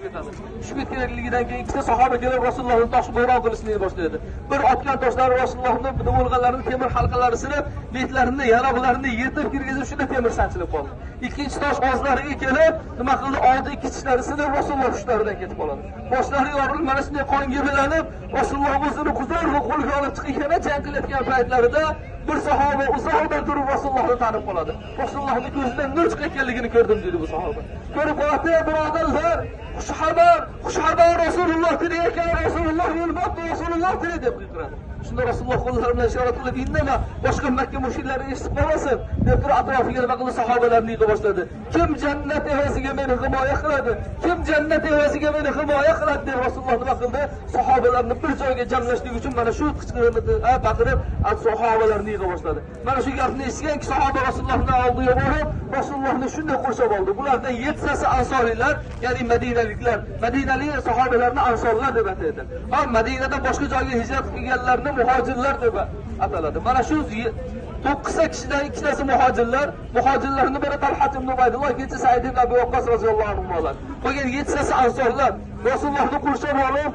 tushib ketadi. Tushib ketganligidan keyin ikkita sahoba kelib Rasulullohni tosh bo'ron qilishni boshlaydi. Bir otgan toshlari Rasulullohning bo'lganlarini temir halqalari sinib, betlarini, yaroqlarini yetib kirgizib shunda temir sanchilib qoldi. Ikkinchi tosh og'zlariga kelib, nima qildi? Oldi ikki tishlari sinib Rasululloh hushlaridan ketib qoladi. Boshlari yorilib, mana shunday qonga belanib, Rasululloh o'zini quzarga qo'lga olib chiqib jang qilayotgan paytlarida bir sahoba uzoqdan turib Rasulullohni tanib qoladi. Rasulullohning ko'zidan nur chiqayotganligini ko'rdim dedi bu sahoba. Ko'rib qoldi, birodarlar, xushxabar Rasululloh ekan, Rasululloh yo'lbopti, Rasululloh deb qiqiradi. Shunda Rasululloh qo'llari bilan ishorat qilib, "Indama boshqa Makka mushriklar eshitib qolmasin" deb turib atrofiga nima qildi? Sahobalarni yig'a boshladi. Kim jannat evaziga meni himoya qiladi? Kim jannat evaziga meni himoya qiladi deb Rasululloh nima qildi? Sahobalarni bir joyga jamlashlik uchun mana shu qichqirib, baqirib, sahobalarni yig'a boshladi. Mana shu gapni eshitgan sahoba Rasulullohning oldiga borib, Rasulullohni shunday qurshab oldi. Bulardan 7tasi ansoriylar, ya'ni Madinaliklar. Madinalik sahobalarni ansorlar deb ataydi. Madinadan boshqa joyga hijrat qilganlarni muhojirlar deb ataladi. Mana shu 9 kishidan ikkitasi muhojirlar. Muhojirlarning biri Talhat ibn Ubaydulloh, ikkinchisi Sa'id ibn Abi Waqqas roziyallohu anhu. Qolgan 7tasi ansorlar. Rasulullohni qurshab olib,